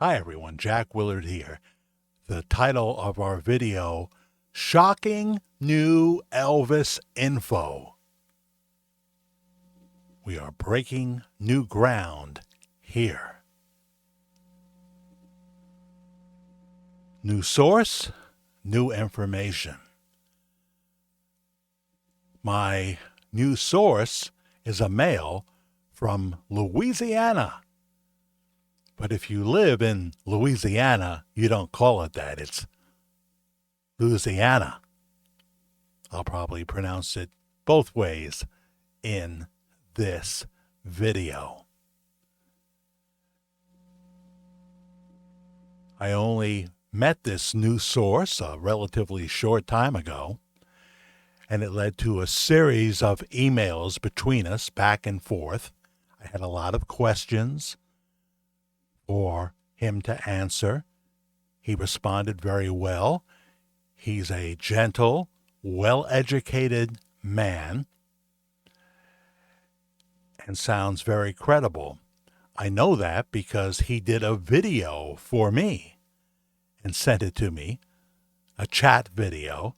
Hi everyone, Jack Willard here. The title of our video, Shocking New Elvis Info. We are breaking new ground here. New source, new information. My new source is a male from Louisiana. But if you live in Louisiana, you don't call it that. It's Louisiana. I'll probably pronounce it both ways in this video. I only met this new source a relatively short time ago, and it led to a series of emails between us back and forth. I had a lot of questions for him to answer. He responded very well. He's a gentle, well-educated man and sounds very credible. I know that because he did a video for me and sent it to me, a chat video,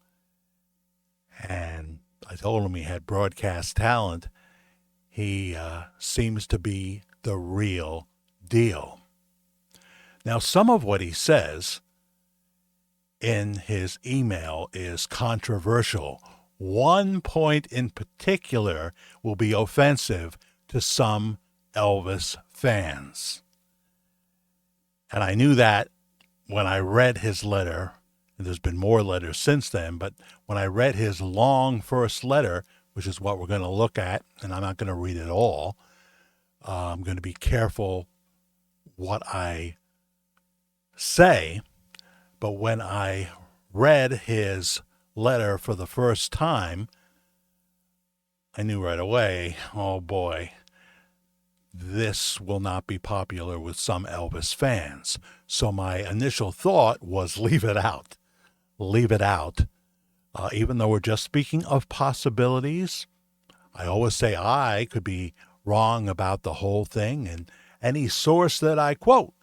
and I told him he had broadcast talent. He seems to be the real deal. Now, some of what he says in his email is controversial. One point in particular will be offensive to some Elvis fans. And I knew that when I read his letter, and there's been more letters since then, but when I read his long first letter, which is what we're going to look at, and I'm not going to read it all, I'm going to be careful what I say, but when I read his letter for the first time, I knew right away, oh boy, this will not be popular with some Elvis fans. So my initial thought was leave it out. Leave it out. Even though we're just speaking of possibilities, I always say I could be wrong about the whole thing, and any source that I quote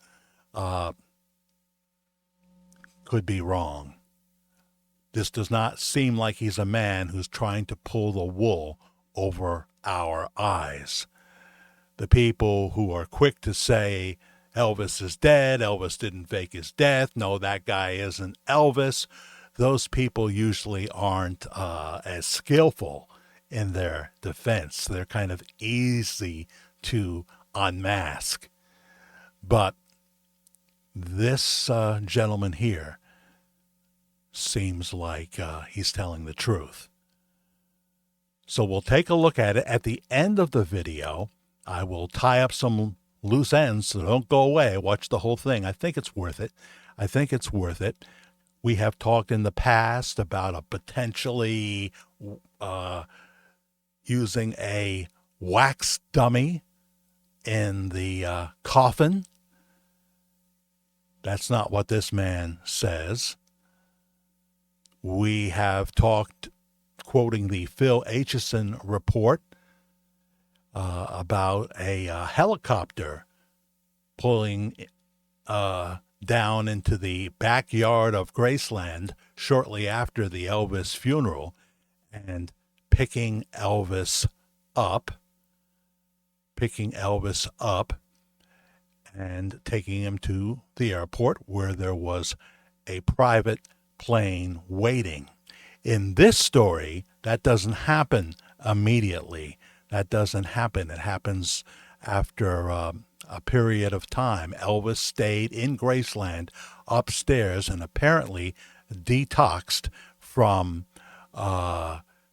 could be wrong. This does not seem like he's a man who's trying to pull the wool over our eyes. The people who are quick to say Elvis is dead, Elvis didn't fake his death, no, that guy isn't Elvis, those people usually aren't as skillful in their defense. They're kind of easy to unmask. But this gentleman here seems like he's telling the truth. So we'll take a look at it. At the end of the video, I will tie up some loose ends, so don't go away. Watch the whole thing. I think it's worth it. I think it's worth it. We have talked in the past about a potentially using a wax dummy in the coffin. That's not what this man says. We have talked, quoting the Phil Aitchison report, about a helicopter pulling down into the backyard of Graceland shortly after the Elvis funeral and picking Elvis up and taking him to the airport where there was a private plane waiting. In this story, that doesn't happen immediately. That doesn't happen. It happens after a period of time. Elvis stayed in Graceland upstairs and apparently detoxed from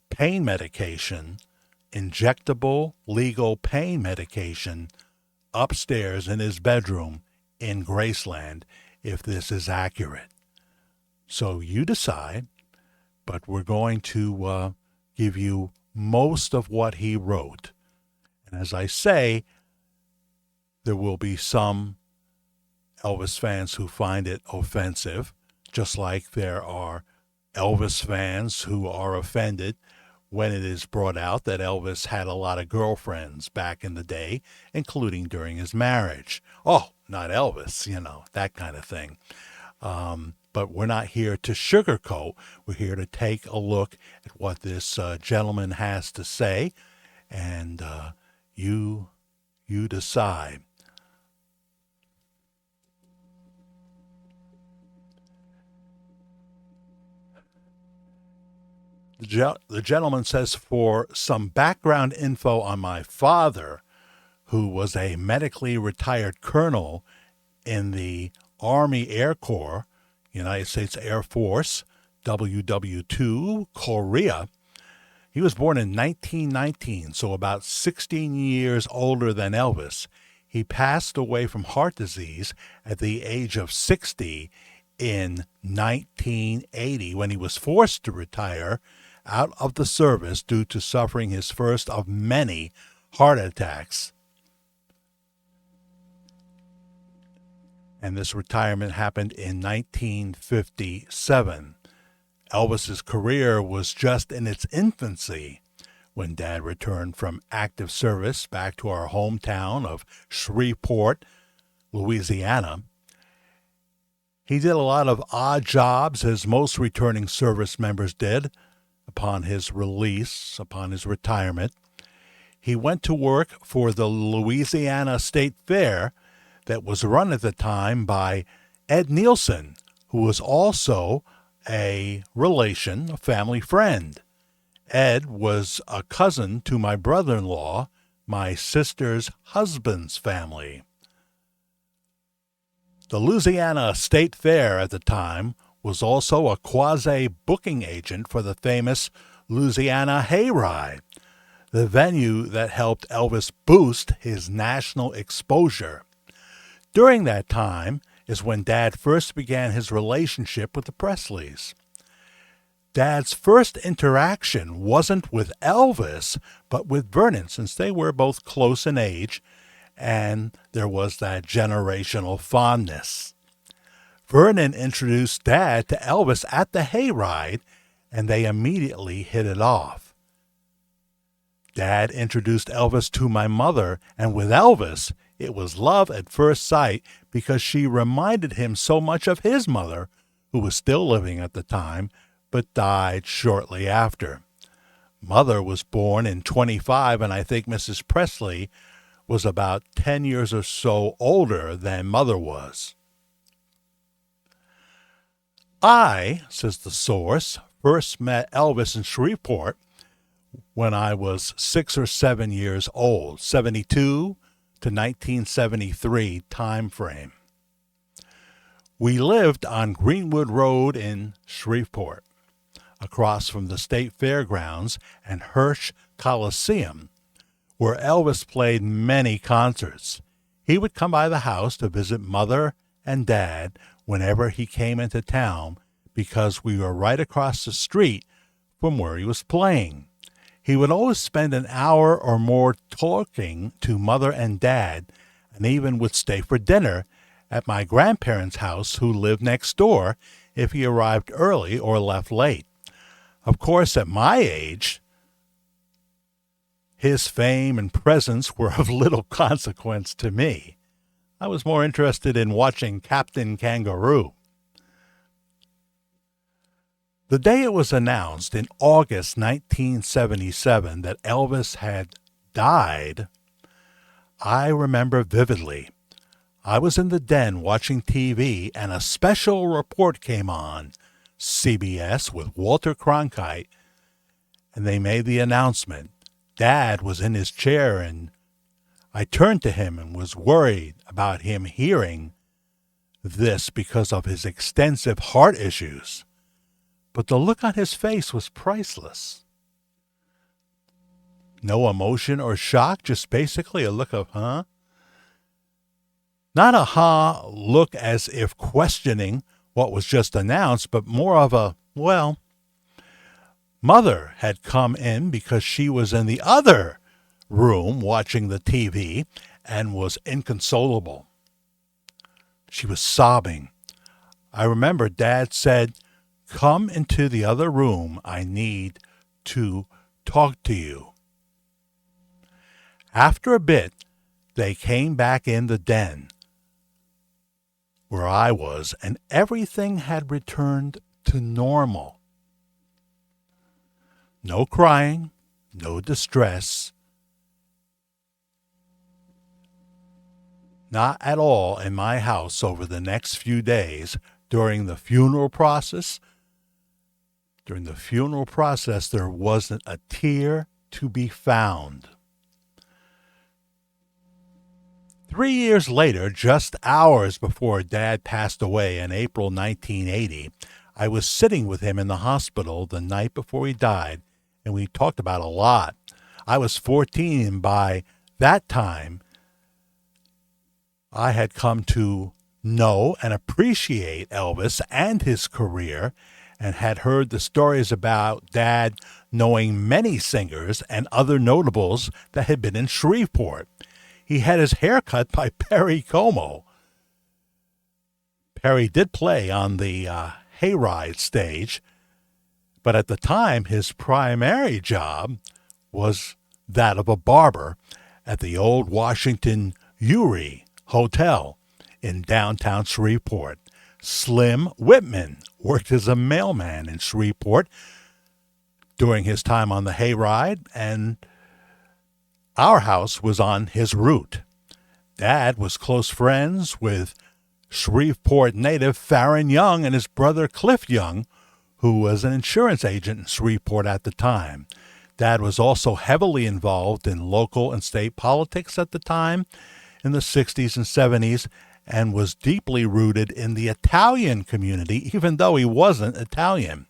pain medication, injectable legal pain medication, upstairs in his bedroom in Graceland, if this is accurate. So you decide, but we're going to give you most of what he wrote. And as I say, there will be some Elvis fans who find it offensive, just like there are Elvis fans who are offended when it is brought out that Elvis had a lot of girlfriends back in the day, including during his marriage. Oh, not Elvis, that kind of thing. But we're not here to sugarcoat. We're here to take a look at what this gentleman has to say, and you decide. The gentleman says, for some background info on my father, who was a medically retired colonel in the Army Air Corps, United States Air Force, WW2, Korea. He was born in 1919, so about 16 years older than Elvis. He passed away from heart disease at the age of 60 in 1980 when he was forced to retire out of the service due to suffering his first of many heart attacks. And this retirement happened in 1957. Elvis's career was just in its infancy when Dad returned from active service back to our hometown of Shreveport, Louisiana. He did a lot of odd jobs, as most returning service members did, upon his release, upon his retirement. He went to work for the Louisiana State Fair that was run at the time by Ed Nielsen, who was also a relation, a family friend. Ed was a cousin to my brother-in-law, my sister's husband's family. The Louisiana State Fair at the time was also a quasi-booking agent for the famous Louisiana Hayride, the venue that helped Elvis boost his national exposure. During that time is when Dad first began his relationship with the Presleys. Dad's first interaction wasn't with Elvis, but with Vernon, since they were both close in age, and there was that generational fondness. Vernon introduced Dad to Elvis at the Hayride, and they immediately hit it off. Dad introduced Elvis to my mother, and with Elvis, it was love at first sight because she reminded him so much of his mother, who was still living at the time, but died shortly after. Mother was born in 25, and I think Mrs. Presley was about 10 years or so older than Mother was. I, says the source, first met Elvis in Shreveport when I was 6 or 7 years old, 72 to 1973 time frame. We lived on Greenwood Road in Shreveport, across from the State Fairgrounds and Hirsch Coliseum, where Elvis played many concerts. He would come by the house to visit Mother and Dad whenever he came into town because we were right across the street from where he was playing. He would always spend an hour or more talking to Mother and Dad, and even would stay for dinner at my grandparents' house, who lived next door, if he arrived early or left late. Of course, at my age, his fame and presence were of little consequence to me. I was more interested in watching Captain Kangaroo. The day it was announced in August 1977 that Elvis had died, I remember vividly. I was in the den watching TV, and a special report came on, CBS, with Walter Cronkite, and they made the announcement. Dad was in his chair, and I turned to him and was worried about him hearing this because of his extensive heart issues. But the look on his face was priceless. No emotion or shock, just basically a look of, huh? Not a look as if questioning what was just announced, but more of a, well, Mother had come in because she was in the other room watching the TV and was inconsolable. She was sobbing. I remember Dad said, "Come into the other room. I need to talk to you." After a bit, they came back in the den. where I was, and everything had returned to normal. No crying, no distress, not at all in my house over the next few days during the funeral process. During the funeral process, there wasn't a tear to be found. 3 years later, just hours before Dad passed away in April 1980, I was sitting with him in the hospital the night before he died, and we talked about a lot. I was 14, and by that time, I had come to know and appreciate Elvis and his career, and had heard the stories about Dad knowing many singers and other notables that had been in Shreveport. He had his hair cut by Perry Como. Perry did play on the hayride stage, but at the time his primary job was that of a barber at the old Washington Uri Hotel in downtown Shreveport. Slim Whitman worked as a mailman in Shreveport during his time on the hayride, and our house was on his route. Dad was close friends with Shreveport native Farron Young and his brother Cliff Young, who was an insurance agent in Shreveport at the time. Dad was also heavily involved in local and state politics at the time in the 60s and 70s, and was deeply rooted in the Italian community, even though he wasn't Italian.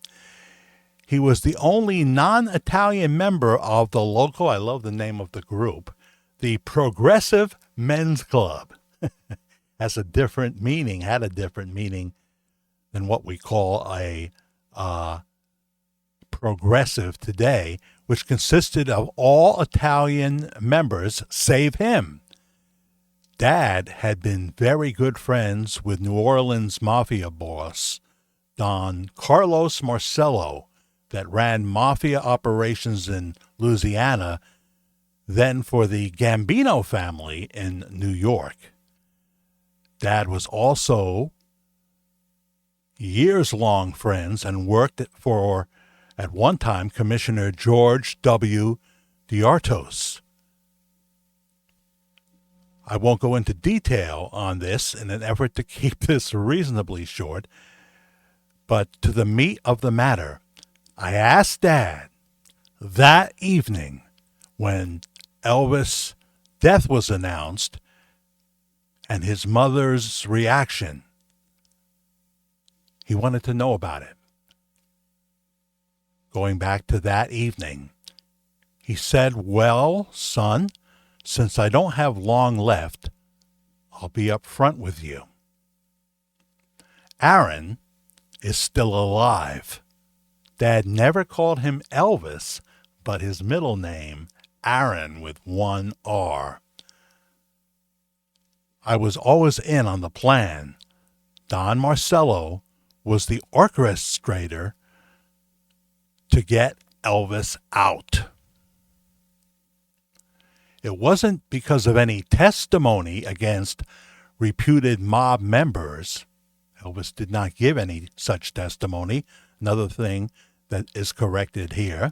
He was the only non-Italian member of the local, I love the name of the group, the Progressive Men's Club. Had a different meaning than what we call a progressive today, which consisted of all Italian members save him. Dad had been very good friends with New Orleans Mafia boss Don Carlos Marcello that ran Mafia operations in Louisiana, then for the Gambino family in New York. Dad was also years-long friends and worked for, at one time, Commissioner George W. D'Artos. I won't go into detail on this in an effort to keep this reasonably short, but to the meat of the matter, I asked Dad that evening when Elvis' death was announced and his mother's reaction. He wanted to know about it. Going back to that evening, he said, "Well, son, since I don't have long left, I'll be up front with you. Aaron is still alive." Dad never called him Elvis, but his middle name, Aaron with one R. I was always in on the plan. Don Marcello was the orchestrator to get Elvis out. It wasn't because of any testimony against reputed mob members. Elvis did not give any such testimony. Another thing that is corrected here.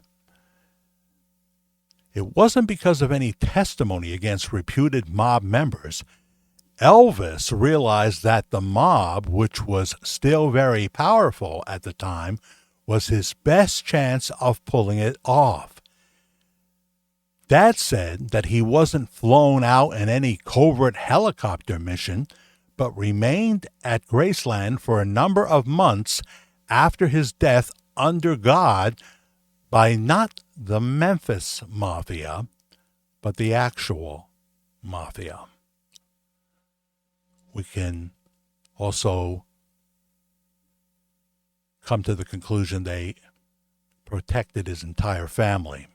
It wasn't because of any testimony against reputed mob members. Elvis realized that the mob, which was still very powerful at the time, was his best chance of pulling it off. Dad said that he wasn't flown out in any covert helicopter mission, but remained at Graceland for a number of months after his death under God by not the Memphis Mafia, but the actual Mafia. We can also come to the conclusion they protected his entire family.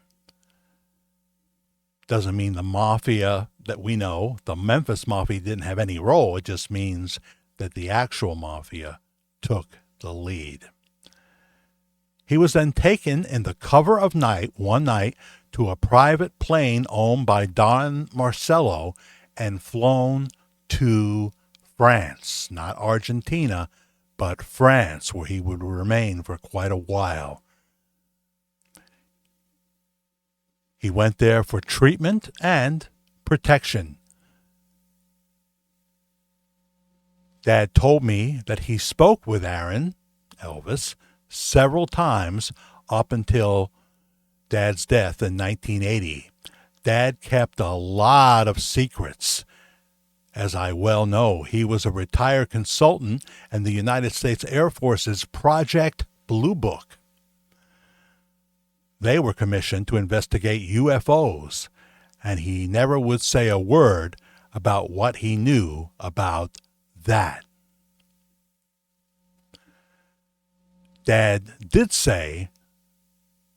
Doesn't mean the Mafia that we know, the Memphis Mafia, didn't have any role. It just means that the actual Mafia took the lead. He was then taken in the cover of night, one night, to a private plane owned by Don Marcello and flown to France, not Argentina, but France, where he would remain for quite a while. He went there for treatment and protection. Dad told me that he spoke with Aaron, Elvis, several times up until Dad's death in 1980. Dad kept a lot of secrets. As I well know, he was a retired consultant in the United States Air Force's Project Blue Book. They were commissioned to investigate UFOs, and he never would say a word about what he knew about that. Dad did say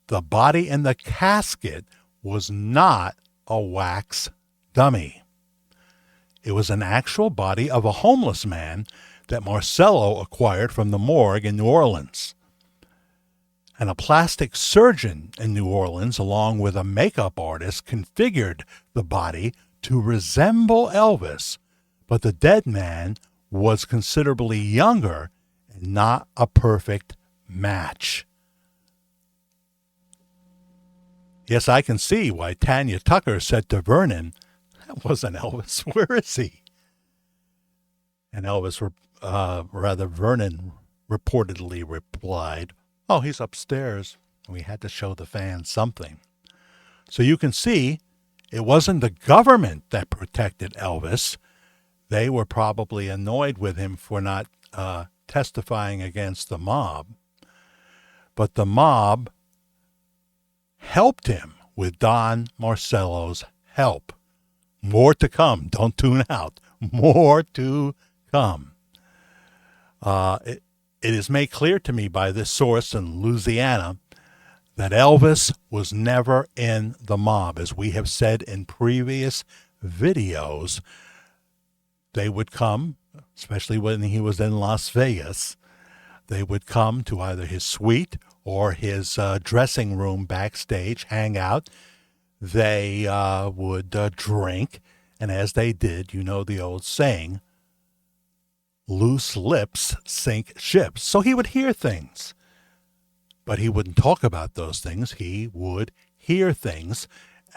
the body in the casket was not a wax dummy. It was an actual body of a homeless man that Marcello acquired from the morgue in New Orleans. And a plastic surgeon in New Orleans, along with a makeup artist, configured the body to resemble Elvis, but the dead man was considerably younger and not a perfect match. Yes, I can see why Tanya Tucker said to Vernon, "That wasn't Elvis. Where is he?" And Vernon reportedly replied, "Oh, he's upstairs." We had to show the fans something. So you can see it wasn't the government that protected Elvis. They were probably annoyed with him for not testifying against the mob. But the mob helped him with Don Marcello's help. More to come. Don't tune out. More to come. It is made clear to me by this source in Louisiana that Elvis was never in the mob. As we have said in previous videos, they would come, especially when he was in Las Vegas, they would come to either his suite or his dressing room backstage, hang out. They would drink, and as they did, you know the old saying, loose lips sink ships. So he would hear things, but he wouldn't talk about those things. He would hear things,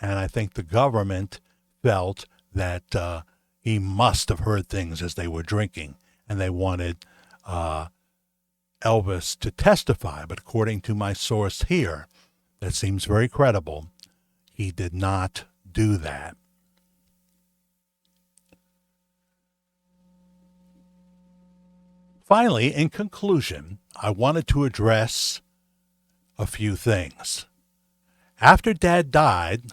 and I think the government felt that he must have heard things as they were drinking, and they wanted Elvis to testify. But according to my source here, that seems very credible, he did not do that. Finally, in conclusion, I wanted to address a few things. After Dad died,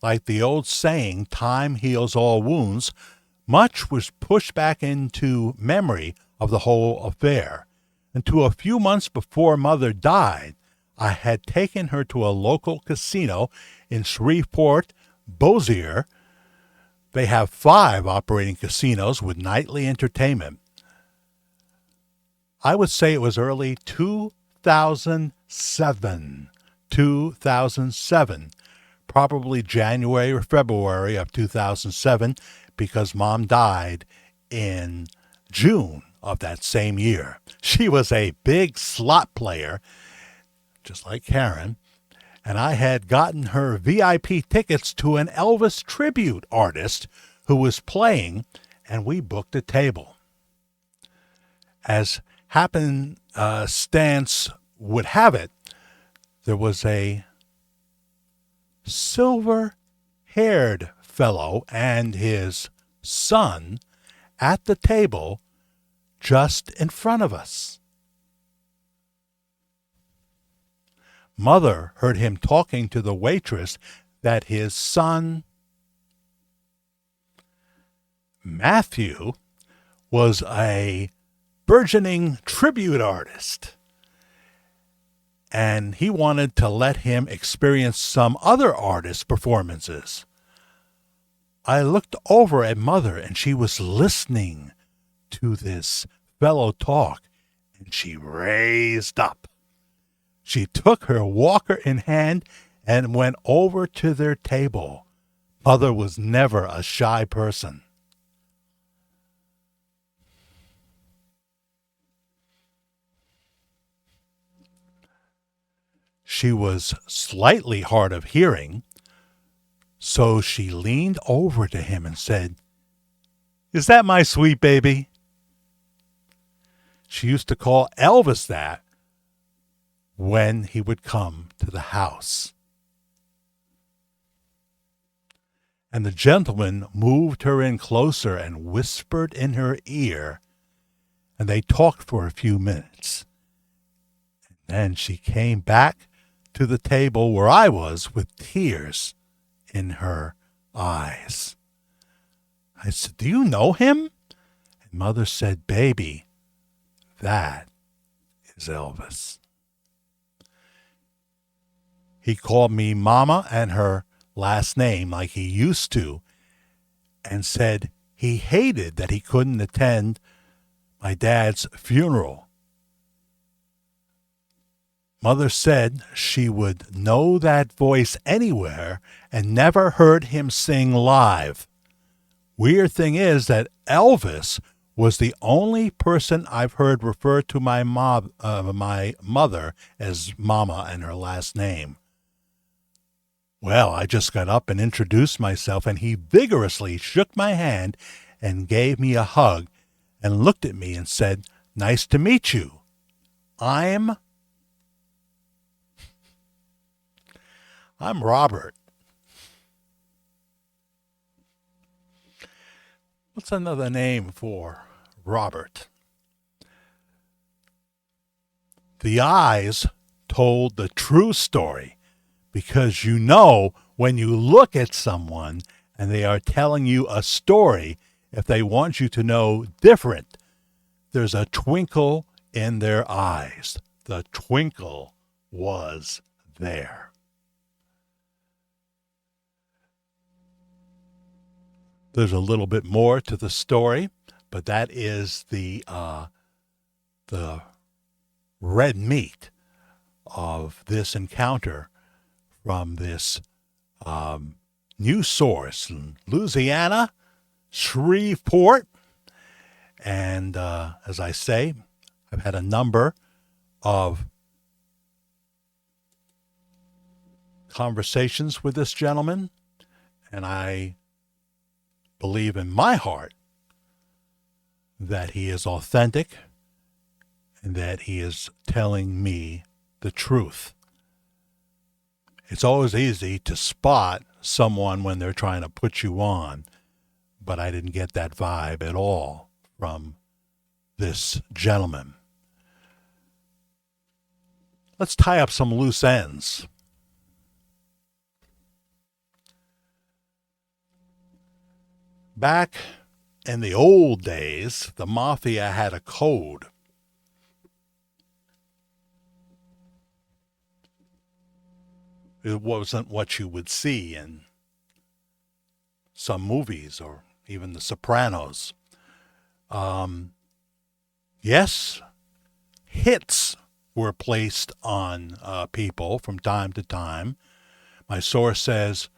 like the old saying, time heals all wounds, much was pushed back into memory of the whole affair. Until a few months before Mother died, I had taken her to a local casino in Shreveport, Bossier. They have 5 operating casinos with nightly entertainment. I would say it was early 2007, probably January or February of 2007, because Mom died in June of that same year. She was a big slot player, just like Karen, and I had gotten her VIP tickets to an Elvis tribute artist who was playing, and we booked a table. As happenstance would have it, there was a silver-haired fellow and his son at the table just in front of us. Mother heard him talking to the waitress that his son, Matthew, was a burgeoning tribute artist, and he wanted to let him experience some other artists' performances. I looked over at Mother, and she was listening to this fellow talk, and she raised up. She took her walker in hand and went over to their table. Mother was never a shy person. She was slightly hard of hearing, so she leaned over to him and said, "Is that my sweet baby?" She used to call Elvis that when he would come to the house. And the gentleman moved her in closer and whispered in her ear, and they talked for a few minutes. And then she came back to the table where I was with tears in her eyes. I said, "Do you know him?" And Mother said, "Baby, that is Elvis." He called me Mama and her last name like he used to, and said he hated that he couldn't attend my dad's funeral. Mother said she would know that voice anywhere and never heard him sing live. Weird thing is that Elvis was the only person I've heard refer to my mother as Mama and her last name. Well, I just got up and introduced myself, and he vigorously shook my hand and gave me a hug and looked at me and said, "Nice to meet you. I'm Robert." What's another name for Robert? The eyes told the true story, because you know when you look at someone and they are telling you a story, if they want you to know different, there's a twinkle in their eyes. The twinkle was there. There's a little bit more to the story, but that is the red meat of this encounter from this news source in Louisiana, Shreveport. And as I say, I've had a number of conversations with this gentleman, and I believe in my heart that he is authentic and that he is telling me the truth. It's always easy to spot someone when they're trying to put you on, but I didn't get that vibe at all from this gentleman. Let's tie up some loose ends. Back in the old days, the Mafia had a code. It wasn't what you would see in some movies or even The Sopranos. Yes, hits were placed on people from time to time. My source says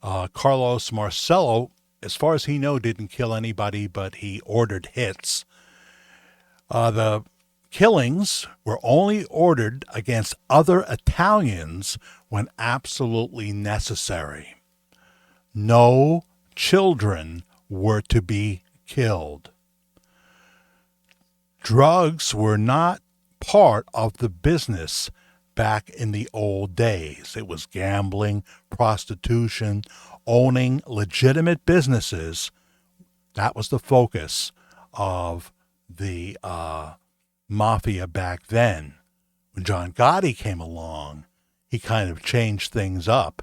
Carlos Marcello, as far as he knew, didn't kill anybody, but he ordered hits. The killings were only ordered against other Italians when absolutely necessary. No children were to be killed. Drugs were not part of the business back in the old days. It was gambling, prostitution, owning legitimate businesses. That was the focus of the Mafia back then. When John Gotti came along, he kind of changed things up,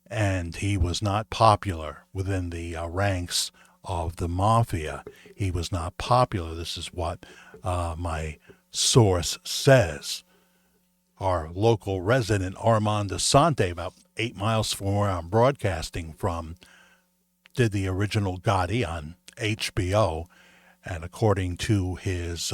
and he was not popular within the ranks of the Mafia. He was not popular. This is what my source says. Our local resident, Armand DeSante, about 8 miles from where I'm broadcasting from, did the original Gotti on HBO. And according to his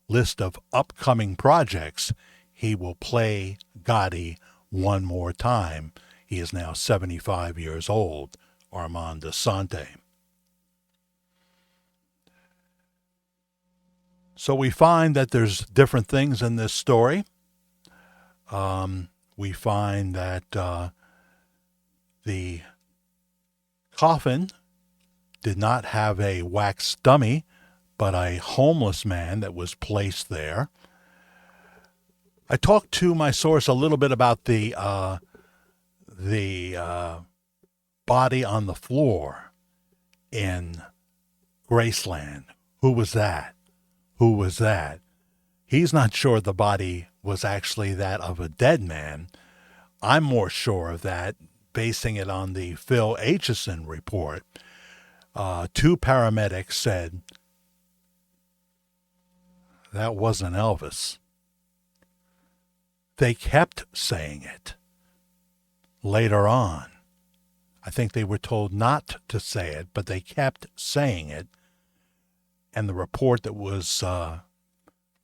list of upcoming projects, he will play Gotti one more time. He is now 75 years old, Armand DeSante. So we find that there's different things in this story. we find that the coffin did not have a wax dummy, but a homeless man that was placed there. I talked to my source a little bit about the body on the floor in Graceland. Who was that? Who was that? He's not sure the body was actually that of a dead man. I'm more sure of that, basing it on the Phil Aitchison report. Two paramedics said that wasn't Elvis. They kept saying it. Later on, I think they were told not to say it, but they kept saying it. And the report that was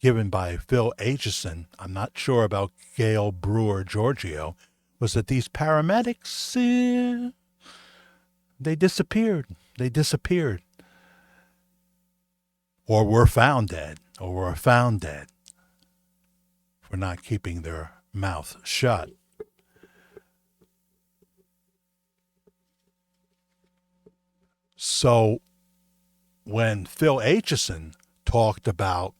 given by Phil Aitchison, I'm not sure about Gail Brewer Giorgio, was that these paramedics, they disappeared. They disappeared. Or were found dead. For not keeping their mouth shut. So when Phil Aitchison talked about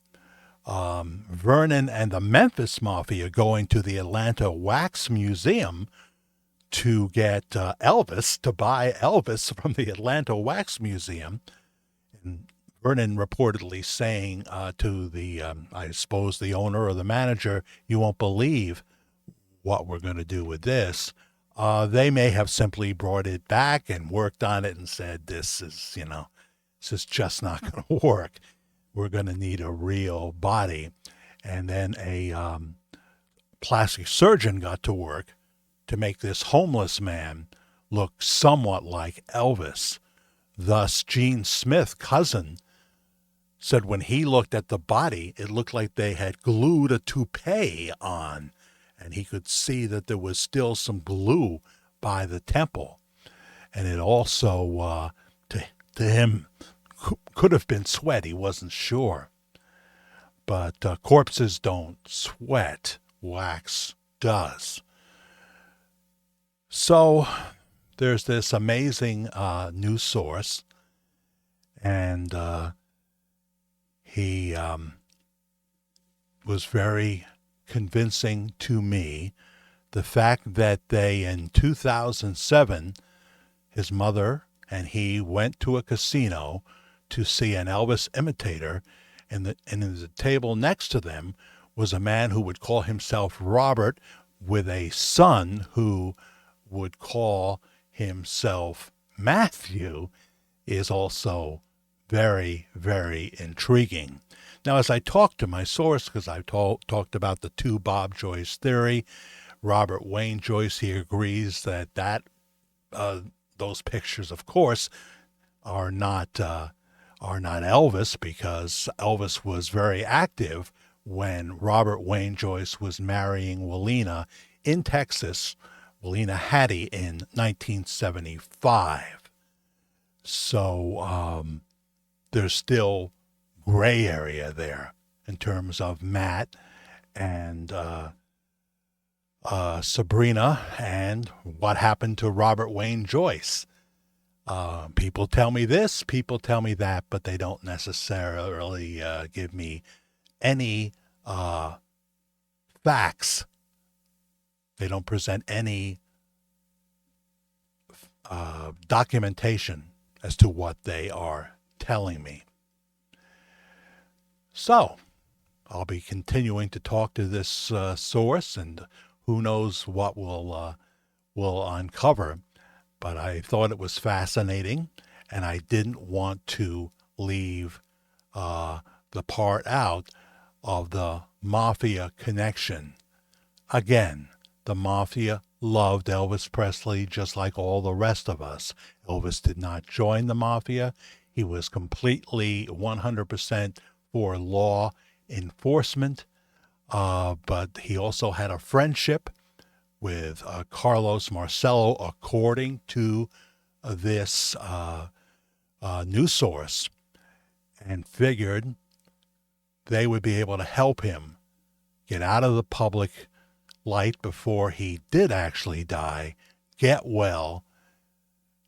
Vernon and the Memphis Mafia going to the Atlanta Wax Museum to get Elvis, to buy Elvis from the Atlanta Wax Museum, and Vernon reportedly saying to the, I suppose, the owner or the manager, "You won't believe what we're going to do with this." They may have simply brought it back and worked on it and said, this is just not going to work. We're going to need a real body. And then a plastic surgeon got to work to make this homeless man look somewhat like Elvis. Thus, Gene Smith, cousin, said when he looked at the body, it looked like they had glued a toupee on, and he could see that there was still some glue by the temple. And it also, to him, could have been sweat. He wasn't sure. But corpses don't sweat. Wax does. So there's this amazing news source, and he was very convincing to me. The fact that they, in 2007, his mother and he went to a casino to see an Elvis imitator, and in the table next to them was a man who would call himself Robert, with a son who would call himself Matthew, is also very, very intriguing. Now, as I talked to my source, because I talked about the two Bob Joyce theory, Robert Wayne Joyce, he agrees that those pictures, of course, are not Elvis, because Elvis was very active when Robert Wayne Joyce was marrying Willena in Texas, Willena Hattie, in 1975. So there's still gray area there in terms of Matt and Sabrina and what happened to Robert Wayne Joyce. People tell me this, people tell me that, but they don't necessarily give me any facts. They don't present any documentation as to what they are telling me. So I'll be continuing to talk to this source, and who knows what we'll uncover. But I thought it was fascinating, and I didn't want to leave the part out of the Mafia connection. Again, the Mafia loved Elvis Presley just like all the rest of us. Elvis did not join the Mafia. He was completely 100% for law enforcement, but he also had a friendship with Carlos Marcello, according to this news source, and figured they would be able to help him get out of the public light before he did actually die, get well.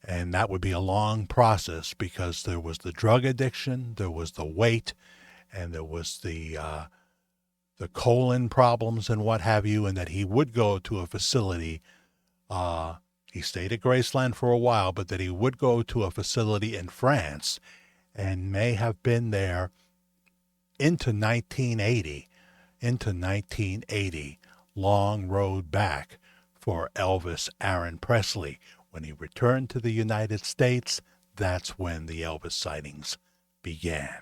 And that would be a long process because there was the drug addiction, there was the weight, and there was the colon problems and what have you, and that he would go to a facility. He stayed at Graceland for a while, but that he would go to a facility in France and may have been there into 1980. Into 1980, long road back for Elvis Aaron Presley. When he returned to the United States, that's when the Elvis sightings began.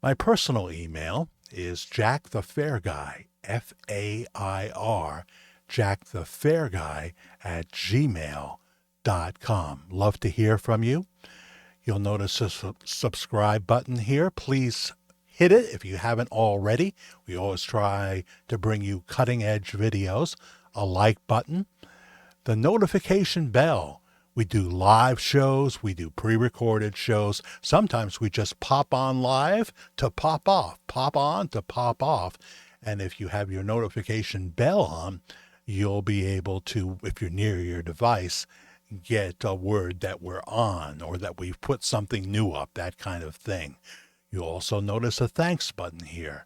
My personal email is jackthefairguy, F-A-I-R, jackthefairguy @gmail.com. Love to hear from you. You'll notice a subscribe button here. Please hit it if you haven't already. We always try to bring you cutting-edge videos. A like button. The notification bell. We do live shows. We do pre-recorded shows. Sometimes we just pop on live to pop off, pop on to pop off. And if you have your notification bell on, you'll be able to, if you're near your device, get a word that we're on or that we've put something new up, that kind of thing. You'll also notice a thanks button here.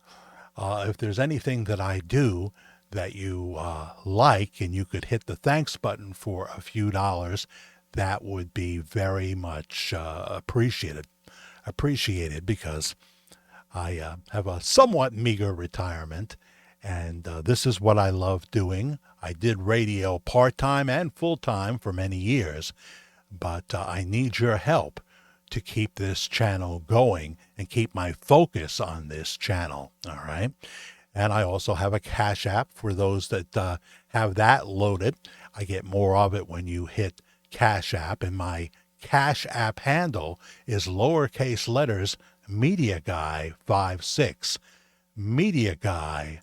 If there's anything that I do that you like and you could hit the thanks button for a few dollars, that would be very much appreciated because I have a somewhat meager retirement, and this is what I love doing. I did radio part-time and full-time for many years, but I need your help to keep this channel going and keep my focus on this channel, all right? And I also have a Cash App for those that have that loaded. I get more of it when you hit Cash App, and my Cash App handle is lowercase letters Media Guy 56, Media Guy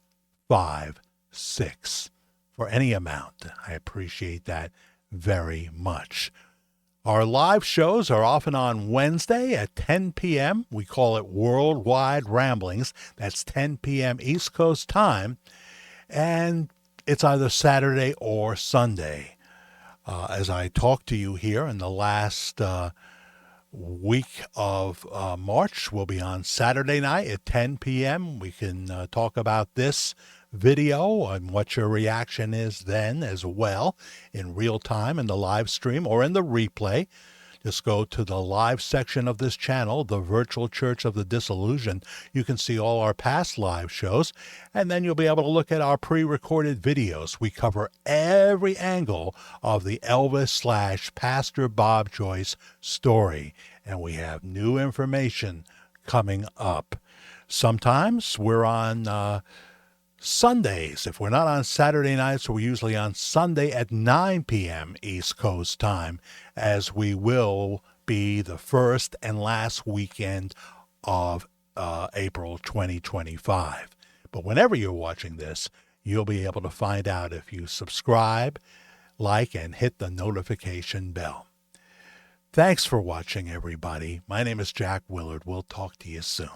56, for any amount. I appreciate that very much. Our live shows are often on Wednesday at 10 p.m. We call it Worldwide Ramblings. That's 10 p.m. East Coast time. And it's either Saturday or Sunday. As I talk to you here in the last week of March, we'll be on Saturday night at 10 p.m. We can talk about this video and what your reaction is then as well in real time in the live stream or in the replay. Just go to the live section of this channel, the Virtual Church of the Disillusioned. You can see all our past live shows, and then you'll be able to look at our pre-recorded videos. We cover every angle of the Elvis / Pastor Bob Joyce story, and we have new information coming up. Sometimes we're on Sundays. If we're not on Saturday nights, we're usually on Sunday at 9 p.m. East Coast time, as we will be the first and last weekend of April 2025. But whenever you're watching this, you'll be able to find out if you subscribe, like, and hit the notification bell. Thanks for watching, everybody. My name is Jack Willard. We'll talk to you soon.